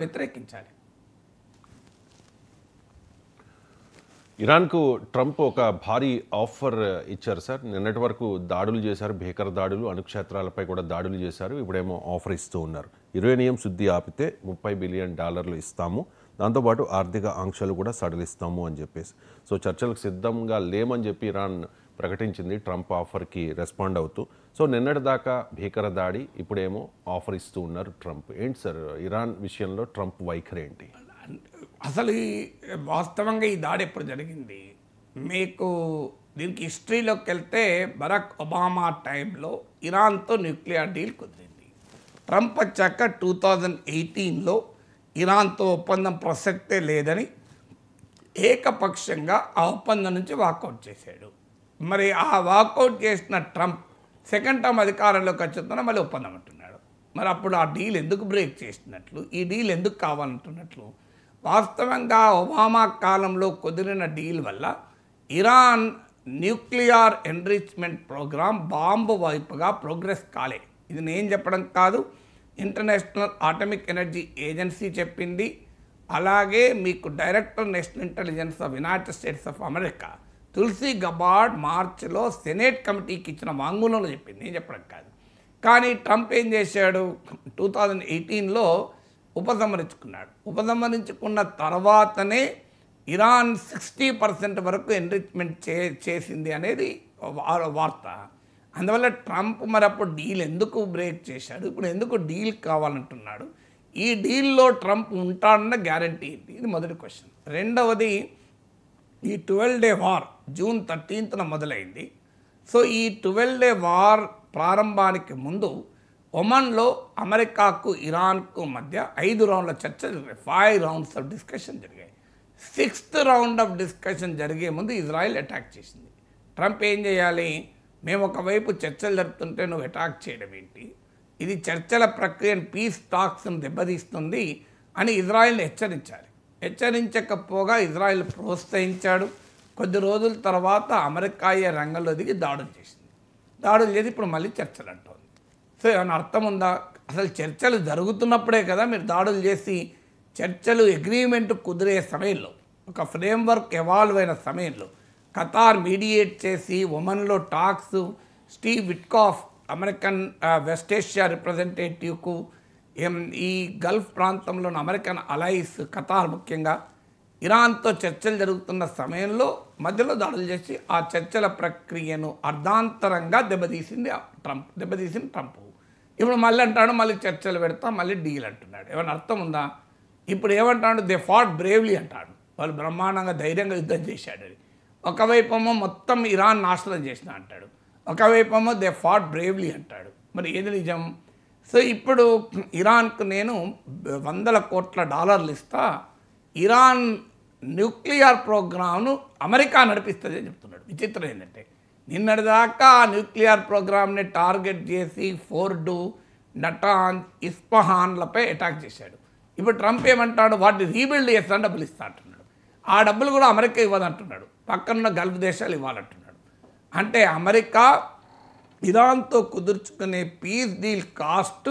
వ్యతిరేకించాలి. ఇరాన్కు Trump ఒక భారీ offer ఇచ్చారు సార్. నిన్నటి వరకు దాడులు చేశారు, భీకర దాడులు, అణుక్షేత్రాలపై కూడా దాడులు చేశారు. ఇప్పుడేమో ఆఫర్ ఇస్తూ ఉన్నారు. యురేనియం శుద్ధి ఆపితే $30 బిలియన్ ఇస్తాము, దాంతోపాటు ఆర్థిక ఆంక్షలు కూడా సడలిస్తాము అని చెప్పేసి. సో చర్చలకు సిద్ధంగా లేమని చెప్పి ఇరాన్ ప్రకటించింది ట్రంప్ ఆఫర్కి రెస్పాండ్ అవుతూ. సో నిన్నటి దాకా భీకర దాడి, ఇప్పుడేమో ఆఫర్ ఇస్తూ ఉన్నారు ట్రంప్. ఏంటి సార్ ఇరాన్ విషయంలో ట్రంప్ వైఖరి ఏంటి? అసలు వాస్తవంగా ఈ దాడి ఎప్పుడు జరిగింది, మీకు దీనికి హిస్టరీలోకి వెళ్తే బరాక్ ఒబామా టైంలో ఇరాన్తో న్యూక్లియర్ డీల్ కుదిరింది. ట్రంప్ వచ్చాక 2018లో ఇరాన్తో ఒప్పందం ప్రసక్తే లేదని ఏకపక్షంగా ఆ ఒప్పందం నుంచి వాకౌట్ చేశాడు. మరి ఆ వాకౌట్ చేసిన ట్రంప్ సెకండ్ టర్మ్ అధికారంలోకి వచ్చేస్తున్నా మళ్ళీ ఒప్పందం అంటున్నాడు. మరి అప్పుడు ఆ డీల్ ఎందుకు బ్రేక్ చేసినట్లు, ఈ డీల్ ఎందుకు కావాలంటున్నట్లు? వాస్తవంగా ఒబామా కాలంలో కుదిరిన డీల్ వల్ల Iran nuclear enrichment programme bomb వైపుగా ప్రోగ్రెస్ కాలే. ఇది నేను చెప్పడం కాదు, ఇంటర్నేషనల్ అటామిక్ ఎనర్జీ ఏజెన్సీ చెప్పింది. అలాగే మీకు director national intelligence of United states of America Tulsi Gabbard మార్చిలో సెనేట్ కమిటీకి ఇచ్చిన వాంగ్మూలంలో చెప్పింది, నేను చెప్పడం కాదు. కానీ ట్రంప్ ఏం చేశాడు, 2018లో ఉపసంహరించుకున్నాడు. ఉపసంహరించుకున్న తర్వాతనే ఇరాన్ 60% వరకు ఎన్రిచ్మెంట్ చేసింది అనేది వార్త. అందువల్ల ట్రంప్ మరి అప్పుడు డీల్ ఎందుకు బ్రేక్ చేశాడు, ఇప్పుడు ఎందుకు డీల్ కావాలంటున్నాడు, ఈ డీల్లో ట్రంప్ ఉంటాడన్న గ్యారంటీ ఏంటి? ఇది మొదటి క్వశ్చన్. రెండవది, ఈ 12 డే వార్ జూన్ 13న మొదలైంది. సో ఈ 12 డే వార్ ప్రారంభానికి ముందు ఒమన్లో అమెరికాకు ఇరాన్కు మధ్య 5 రౌండ్ల చర్చ జరిగాయి. 5 రౌండ్స్ ఆఫ్ డిస్కషన్ జరిగాయి. 6th రౌండ్ ఆఫ్ డిస్కషన్ జరిగే ముందు ఇజ్రాయెల్ అటాక్ చేసింది. ట్రంప్ ఏం చేయాలి, మేము ఒకవైపు చర్చలు జరుపుతుంటే నువ్వు అటాక్ చేయడం ఏంటి, ఇది చర్చల ప్రక్రియను, పీస్ టాక్స్ను దెబ్బతీస్తుంది అని ఇజ్రాయెల్ని హెచ్చరించాలి. హెచ్చరించకపోగా ఇజ్రాయెల్ ప్రోత్సహించాడు. కొద్ది రోజుల తర్వాత అమెరికాయే రంగంలో దిగి దాడులు చేసింది. దాడులు చేసి ఇప్పుడు మళ్ళీ చర్చలు అంటోంది. సో ఏమైనా అర్థం ఉందా? అసలు చర్చలు జరుగుతున్నప్పుడే కదా మీరు దాడులు చేసి, చర్చలు అగ్రిమెంట్ కుదిరే సమయంలో, ఒక ఫ్రేమ్వర్క్ ఎవాల్వ్ అయిన సమయంలో ఖతార్ మీడియేట్ చేసి ఒమన్లో talks, Steve Witkoff American West Asia రిప్రజెంటేటివ్కు, ఈ గల్ఫ్ ప్రాంతంలోని అమెరికన్ అలైస్ ఖతార్ ముఖ్యంగా ఇరాన్తో చర్చలు జరుగుతున్న సమయంలో మధ్యలో దాడులు చేసి ఆ చర్చల ప్రక్రియను అర్ధాంతరంగా దెబ్బతీసింది ట్రంప్. ఇప్పుడు మళ్ళీ అంటాడు మళ్ళీ చర్చలు పెడతా, మళ్ళీ డీల్ అంటున్నాడు. ఏమైనా అర్థం ఉందా? ఇప్పుడు ఏమంటాడు, దే ఫాట్ బ్రేవ్లీ అంటాడు, వాళ్ళు బ్రహ్మాండంగా ధైర్యంగా యుద్ధం చేశాడు అని. ఒకవైపేమో మొత్తం ఇరాన్ నాశనం చేసిన అంటాడు, ఒకవైపేమో దే ఫాట్ బ్రేవ్లీ అంటాడు. మరి ఏది నిజం? సో ఇప్పుడు ఇరాన్కు నేను $100 కోట్ల ఇస్తా, ఇరాన్ న్యూక్లియర్ ప్రోగ్రామ్ను అమెరికా నడిపిస్తుంది అని చెప్తున్నాడు. విచిత్రం ఏంటంటే నిన్నటిదాకా న్యూక్లియర్ ప్రోగ్రామ్ని టార్గెట్ చేసి ఫోర్డు, నటాన్, ఇస్ఫహాన్లపై అటాక్ చేశాడు. ఇప్పుడు ట్రంప్ ఏమంటాడు, వాటిని రీబిల్డ్ చేస్తాను, డబ్బులు ఇస్తా అంటున్నాడు. ఆ డబ్బులు కూడా అమెరికా ఇవ్వదంటున్నాడు, పక్కనున్న గల్ఫ్ దేశాలు ఇవ్వాలంటున్నాడు. అంటే అమెరికా ఇరాన్తో కుదుర్చుకునే పీస్ డీల్ కాస్ట్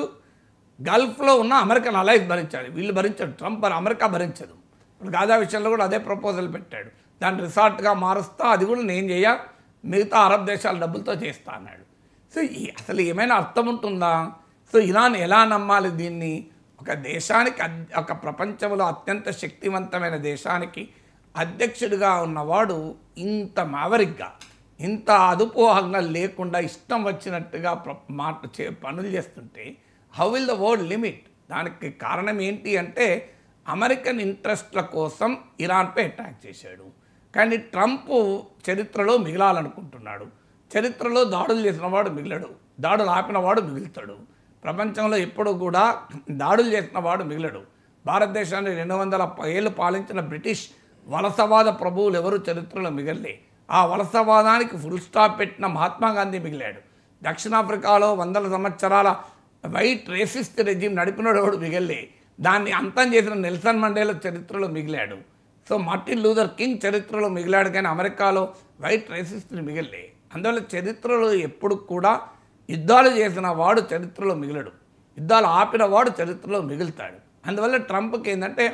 గల్ఫ్లో ఉన్న అమెరికన్ అలైస్ భరించాలి, వీళ్ళు భరించాడు, ట్రంప్ అమెరికా భరించదు. ఇప్పుడు గాజా విషయంలో కూడా అదే ప్రపోజల్ పెట్టాడు, దాన్ని రిసార్ట్గా మారుస్తా, అది కూడా నేను చేయ, మిగతా అరబ్ దేశాల డబ్బులతో చేస్తా అన్నాడు. సో అసలు ఏమైనా అర్థం ఉంటుందా? సో ఇరాన్ ఎలా నమ్మాలి దీన్ని? ఒక దేశానికి, ఒక ప్రపంచంలో అత్యంత శక్తివంతమైన దేశానికి అధ్యక్షుడిగా ఉన్నవాడు ఇంత మావరిగ్గా, ఇంత అదుపు ఆజ్ఞ లేకుండా ఇష్టం వచ్చినట్టుగా పనులు చేస్తుంటే how will the world limit? దానికి కారణం ఏంటి అంటే అమెరికన్ ఇంట్రెస్ట్ల కోసం ఇరాన్పై అటాక్ చేశాడు. కానీ ట్రంప్ చరిత్రలో మిగలాలనుకుంటున్నాడు. చరిత్రలో దాడులు చేసిన వాడు మిగలడు, దాడులు ఆపిన వాడు మిగులుతాడు. ప్రపంచంలో ఎప్పుడు కూడా దాడులు చేసిన వాడు మిగలడు. భారతదేశాన్ని 200 ఏళ్ళు పాలించిన బ్రిటిష్ వలసవాద ప్రభువులు ఎవరు చరిత్రలో మిగలలే. ఆ వలసవాదానికి ఫుల్ స్టాప్ పెట్టిన మహాత్మా గాంధీ మిగిలాడు. దక్షిణాఫ్రికాలో 100 సంవత్సరాల వైట్ రేసిస్ట్ రెజ్యూమ్ నడిపినోడు ఎవడు మిగలలే. దాన్ని అంతం చేసిన నెల్సన్ మండేలా చరిత్రలో మిగిలాడు. సో మార్టిన్ లూథర్ కింగ్ చరిత్రలో మిగిలాడు, కానీ అమెరికాలో వైట్ రేసిస్టులు మిగిలలే. అందువల్ల చరిత్రలో ఎప్పుడు కూడా యుద్ధాలు చేసిన వాడు చరిత్రలో మిగలడు, యుద్ధాలు ఆపిన వాడు చరిత్రలో మిగులుతాడు. అందువల్ల ట్రంప్కి ఏంటంటే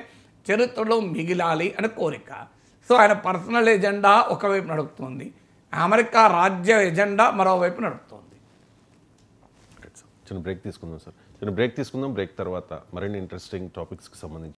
చరిత్రలో మిగిలాలి అని కోరిక. సో ఆయన పర్సనల్ ఎజెండా ఒకవైపు నడుపుతుంది, అమెరికా రాజ్య ఎజెండా మరోవైపు నడుపుతుంది. చిన్న బ్రేక్ తీసుకుందాం సార్, చిన్న బ్రేక్ తీసుకుందాం. బ్రేక్ తర్వాత మరిన్ని ఇంట్రెస్టింగ్ టాపిక్స్కి సంబంధించి